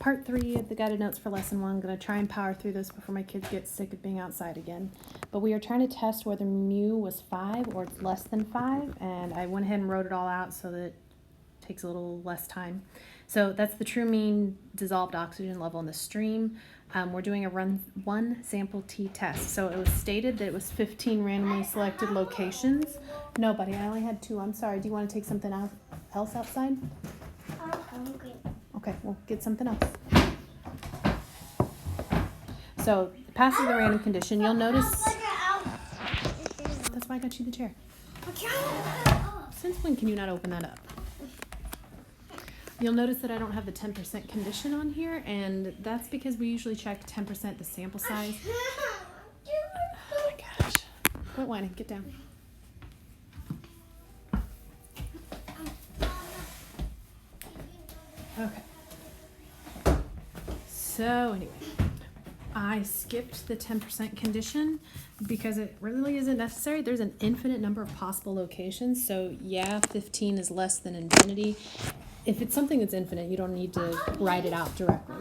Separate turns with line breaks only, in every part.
part 3 of the guided notes for lesson 1. I'm going to try and power through this before my kids get sick of being outside again. But we are trying to test whether mu was 5 or less than 5, and I went ahead and wrote it all out so that it takes a little less time. So that's the true mean dissolved oxygen level in the stream. We're doing a one sample T test. So it was stated that it was 15 randomly selected locations. No, buddy, I only had 2. I'm sorry. Do you want to take something else outside?
I'm hungry.
Okay, we'll get something else. So, passes the random condition. You'll notice. That's why I got you the chair. Since when can you not open that up? You'll notice that I don't have the 10% condition on here, and that's because we usually check 10% the sample size. Oh my gosh. Quit whining. Get down. Okay. So anyway, I skipped the 10% condition because it really isn't necessary. There's an infinite number of possible locations. So yeah, 15 is less than infinity. If it's something that's infinite, you don't need to write it out directly.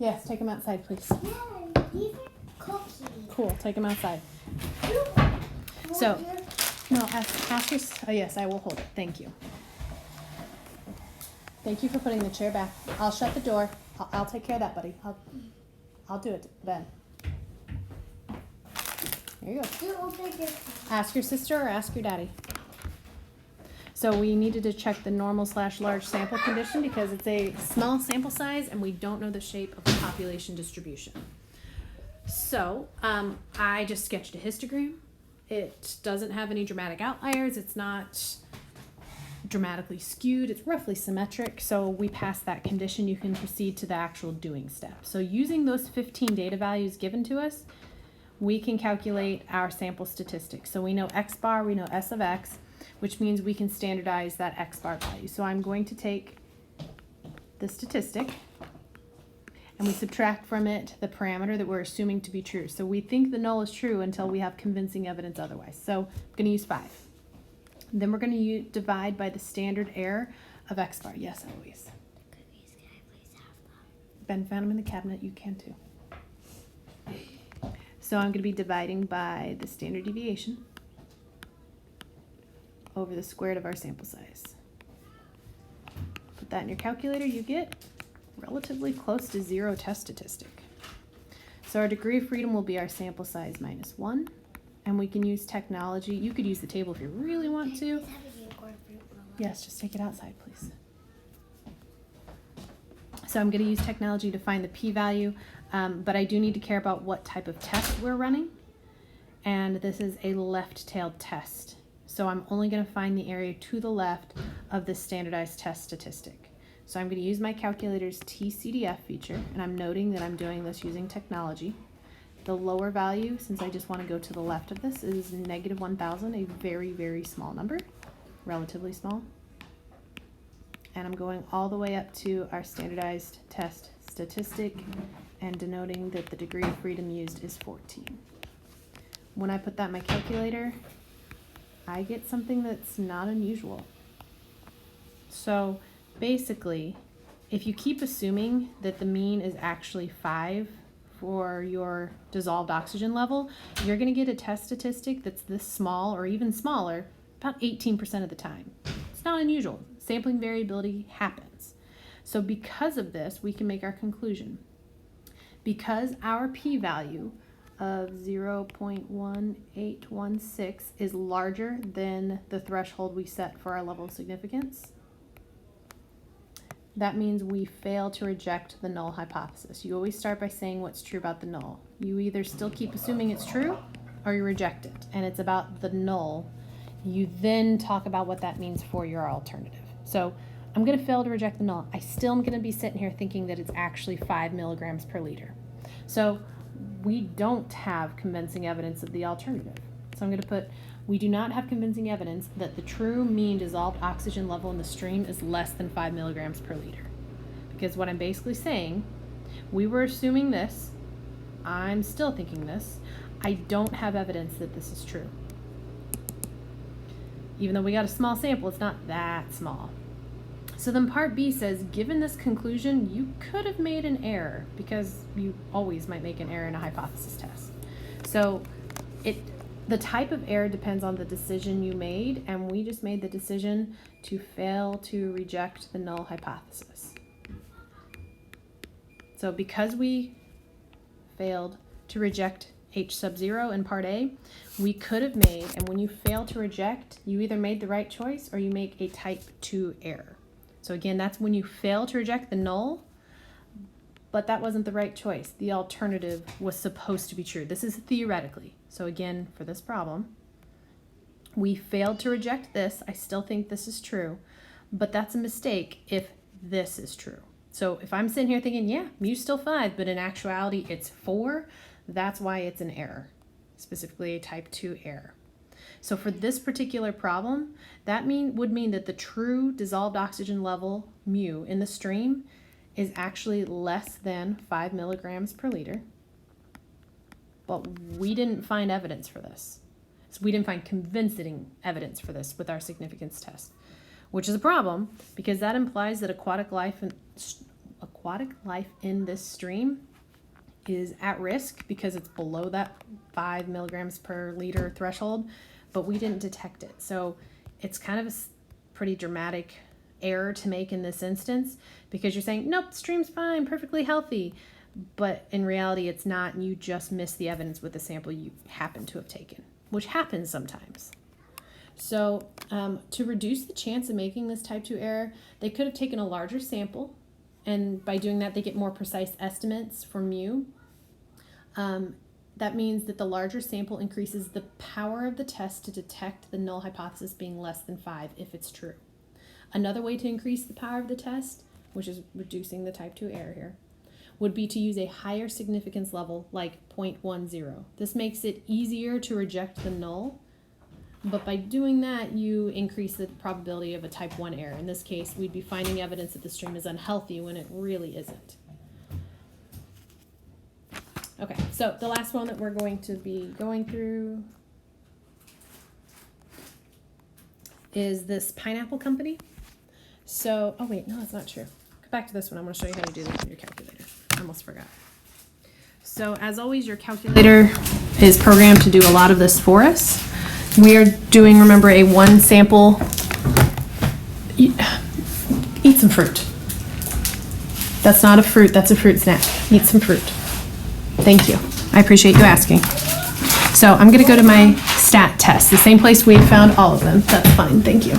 Yes, take them outside, please.
These are cookies.
Cool, take them outside. So, no, ask your, oh yes, I will hold it. Thank you. Thank you for putting the chair back. I'll shut the door. I'll take care of that, buddy. I'll do it, Ben. There you go. Ask your sister or ask your daddy. So we needed to check the normal/large sample condition because it's a small sample size and we don't know the shape of the population distribution. So I just sketched a histogram. It doesn't have any dramatic outliers. It's not dramatically skewed. It's roughly symmetric. So we pass that condition. You can proceed to the actual doing step. So using those 15 data values given to us, we can calculate our sample statistics. So we know X bar, we know S of X, which means we can standardize that X bar value. So I'm going to take the statistic and we subtract from it the parameter that we're assuming to be true. So we think the null is true until we have convincing evidence otherwise. So I'm going to use 5. Then we're going to divide by the standard error of X bar. Yes, Eloise.
Cookies, can I please have them?
Ben found them in the cabinet. You can too. So I'm going to be dividing by the standard deviation over the square root of our sample size. Put that in your calculator, you get relatively close to 0 test statistic. So our degree of freedom will be our sample size minus 1, and we can use technology. You could use the table if you really want to. Yes, just take it outside, please. So I'm going to use technology to find the p-value, but I do need to care about what type of test we're running, and this is a left-tailed test. So I'm only going to find the area to the left of the standardized test statistic. So I'm going to use my calculator's TCDF feature, and I'm noting that I'm doing this using technology. The lower value, since I just want to go to the left of this, is negative 1,000, a very, very small number, relatively small. And I'm going all the way up to our standardized test statistic and denoting that the degree of freedom used is 14. When I put that in my calculator, I get something that's not unusual. So basically, if you keep assuming that the mean is actually 5 for your dissolved oxygen level, you're going to get a test statistic that's this small or even smaller about 18% of the time. It's not unusual. Sampling variability happens. So because of this, we can make our conclusion. Because our p-value of 0.1816 is larger than the threshold we set for our level of significance, that means we fail to reject the null hypothesis. You always start by saying what's true about the null. You either still keep assuming it's true or you reject it, and it's about the null. You then talk about what that means for your alternative. So I'm going to fail to reject the null. I still am going to be sitting here thinking that it's actually 5 milligrams per liter. So we don't have convincing evidence of the alternative. So I'm going to put, we do not have convincing evidence that the true mean dissolved oxygen level in the stream is less than 5 milligrams per liter. Because what I'm basically saying, we were assuming this, I'm still thinking this, I don't have evidence that this is true. Even though we got a small sample, it's not that small. So then part B says, given this conclusion, you could have made an error, because you always might make an error in a hypothesis test. So the type of error depends on the decision you made, and we just made the decision to fail to reject the null hypothesis. So because we failed to reject H sub 0 in part A, we could have made, and when you fail to reject, you either made the right choice or you make a type 2 error. So again, that's when you fail to reject the null, but that wasn't the right choice. The alternative was supposed to be true. This is theoretically. So again, for this problem, we failed to reject this. I still think this is true, but that's a mistake if this is true. So if I'm sitting here thinking, yeah, mu's still 5, but in actuality it's 4, that's why it's an error, specifically a type 2 error. So for this particular problem, that would mean that the true dissolved oxygen level, mu, in the stream is actually less than 5 milligrams per liter. But we didn't find evidence for this. So we didn't find convincing evidence for this with our significance test, which is a problem because that implies that aquatic life in this stream is at risk because it's below that 5 milligrams per liter threshold, but we didn't detect it. So it's kind of a pretty dramatic error to make in this instance because you're saying, nope, stream's fine, perfectly healthy. But in reality, it's not, and you just missed the evidence with the sample you happen to have taken, which happens sometimes. So to reduce the chance of making this type 2 error, they could have taken a larger sample, and by doing that, they get more precise estimates for mu. That means that the larger sample increases the power of the test to detect the null hypothesis being less than 5 if it's true. Another way to increase the power of the test, which is reducing the type 2 error here, would be to use a higher significance level like 0.10. This makes it easier to reject the null, but by doing that, you increase the probability of a type 1 error. In this case, we'd be finding evidence that the stream is unhealthy when it really isn't. Okay, so the last one that we're going to be going through is this pineapple company. So, oh wait, no, that's not true. Go back to this one. I'm going to show you how to do this with your calculator. I almost forgot. So as always, your calculator is programmed to do a lot of this for us. We are doing, remember, a one sample. Eat some fruit. That's not a fruit, that's a fruit snack. Eat some fruit. Thank you. I appreciate you asking. So I'm going to go to my stat test, the same place we found all of them. That's fine. Thank you.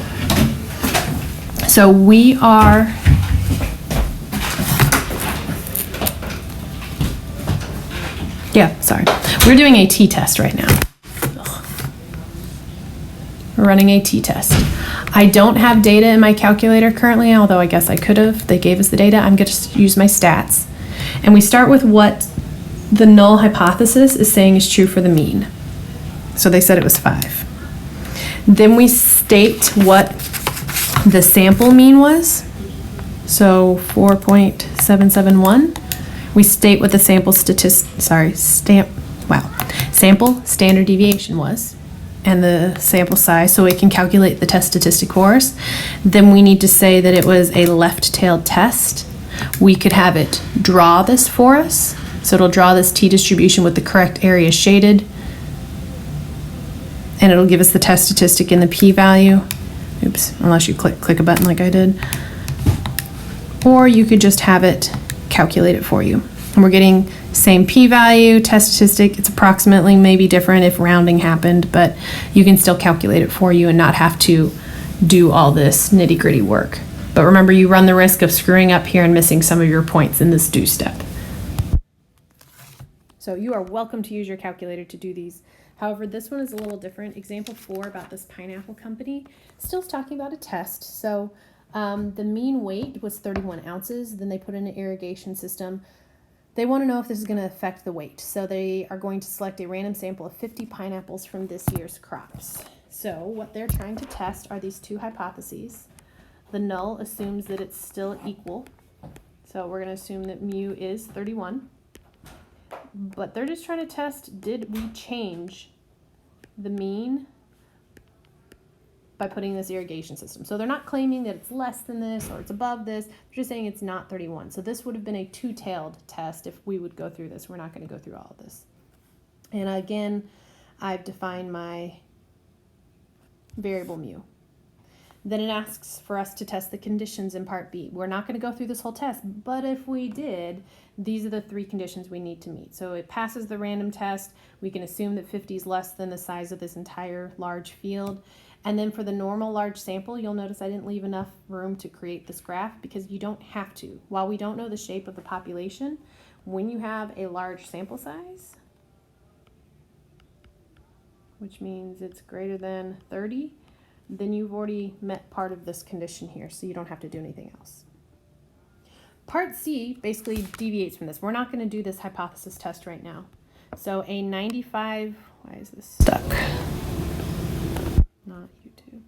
So we are we're doing a t-test right now. We're running a t-test. I don't have data in my calculator currently, although I guess I could have. They gave us the data. I'm going to use my stats. And we start with what the null hypothesis is saying is true for the mean. So they said it was 5. Then we state what the sample mean was. So 4.771. We state what the sample sample standard deviation was and the sample size so we can calculate the test statistic for us. Then we need to say that it was a left-tailed test. We could have it draw this for us. So it'll draw this t-distribution with the correct area shaded. And it'll give us the test statistic and the p-value. Oops, unless you click a button like I did. Or you could just have it calculate it for you. And we're getting same p-value, test statistic. It's approximately maybe different if rounding happened, but you can still calculate it for you and not have to do all this nitty-gritty work. But remember, you run the risk of screwing up here and missing some of your points in this do step. So you are welcome to use your calculator to do these. However, this one is a little different. Example 4 about this pineapple company still is talking about a test. So the mean weight was 31 ounces. Then they put in an irrigation system. They want to know if this is going to affect the weight. So they are going to select a random sample of 50 pineapples from this year's crops. So what they're trying to test are these two hypotheses. The null assumes that it's still equal. So we're going to assume that mu is 31. But they're just trying to test, did we change the mean by putting this irrigation system. So they're not claiming that it's less than this or it's above this. They're just saying it's not 31. So this would have been a two-tailed test if we would go through this. We're not going to go through all of this. And again, I've defined my variable mu. Then it asks for us to test the conditions in part B. We're not going to go through this whole test, but if we did, these are the three conditions we need to meet. So it passes the random test. We can assume that 50 is less than the size of this entire large field. And then for the normal large sample, you'll notice I didn't leave enough room to create this graph because you don't have to. While we don't know the shape of the population, when you have a large sample size, which means it's greater than 30, then you've already met part of this condition here, so you don't have to do anything else. Part C basically deviates from this. We're not going to do this hypothesis test right now. So a 95, why is this stuck? Not YouTube.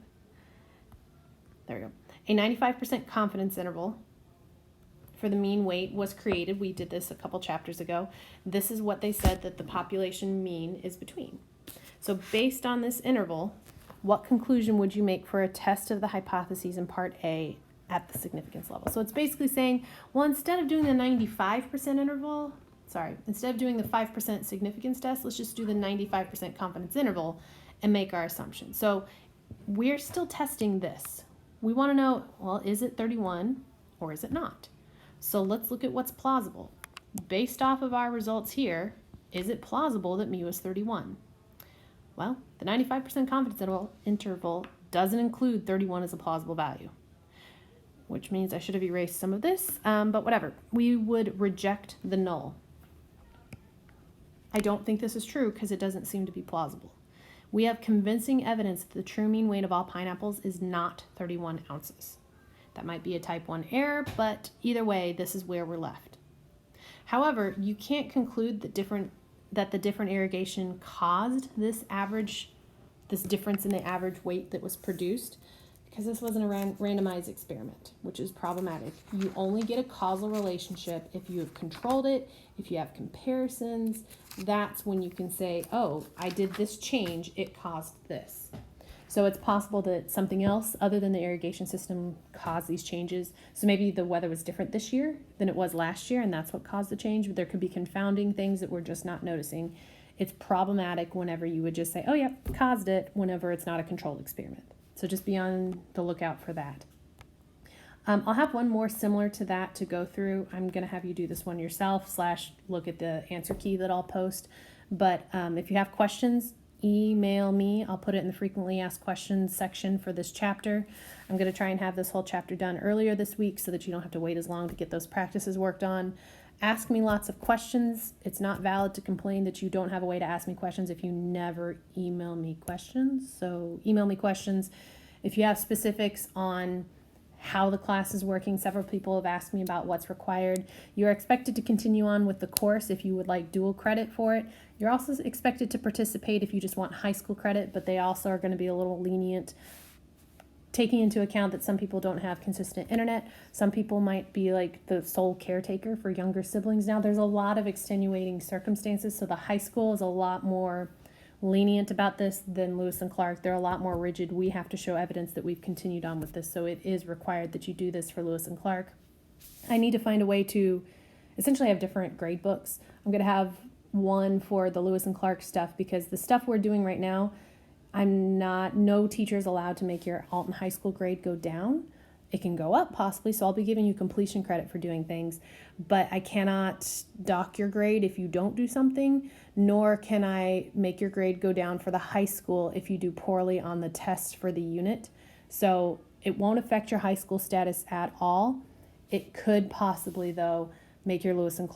There we go. A 95% confidence interval for the mean weight was created. We did this a couple chapters ago. This is what they said that the population mean is between. So based on this interval, what conclusion would you make for a test of the hypotheses in part A at the significance level? So it's basically saying, well, instead of doing the 95% interval, instead of doing the 5% significance test, let's just do the 95% confidence interval and make our assumption. So we're still testing this. We want to know, well, is it 31 or is it not? So let's look at what's plausible. Based off of our results here, is it plausible that mu is 31? Well, the 95% confidence interval doesn't include 31 as a plausible value, which means I should have erased some of this, but whatever. We would reject the null. I don't think this is true because it doesn't seem to be plausible. We have convincing evidence that the true mean weight of all pineapples is not 31 ounces. That might be a type 1 error, but either way, this is where we're left. However, you can't conclude that the different irrigation caused this difference in the average weight that was produced, because this wasn't a randomized experiment, which is problematic. You only get a causal relationship if you have controlled it, if you have comparisons. That's when you can say, oh, I did this change, it caused this. So it's possible that something else other than the irrigation system caused these changes. So maybe the weather was different this year than it was last year, and that's what caused the change. But there could be confounding things that we're just not noticing. It's problematic whenever you would just say, oh, yeah, caused it, whenever it's not a controlled experiment. So just be on the lookout for that. I'll have one more similar to that to go through. I'm going to have you do this one yourself / look at the answer key that I'll post. But if you have questions, email me. I'll put it in the frequently asked questions section for this chapter. I'm going to try and have this whole chapter done earlier this week so that you don't have to wait as long to get those practices worked on. Ask me lots of questions. It's not valid to complain that you don't have a way to ask me questions if you never email me questions. So email me questions. If you have specifics on how the class is working, several people have asked me about what's required. You're expected to continue on with the course if you would like dual credit for it. You're also expected to participate if you just want high school credit, but they also are going to be a little lenient, taking into account that some people don't have consistent internet. Some people might be like the sole caretaker for younger siblings. Now, there's a lot of extenuating circumstances, so the high school is a lot more lenient about this than Lewis and Clark. They're a lot more rigid. We have to show evidence that we've continued on with this, so it is required that you do this for Lewis and Clark. I need to find a way to essentially have different grade books. I'm going to have one for the Lewis and Clark stuff because the stuff we're doing right now, no teacher is allowed to make your Alton High School grade go down. It can go up possibly, so I'll be giving you completion credit for doing things, but I cannot dock your grade if you don't do something, nor can I make your grade go down for the high school if you do poorly on the test for the unit. So it won't affect your high school status at all. It could possibly, though, make your Lewis and Clark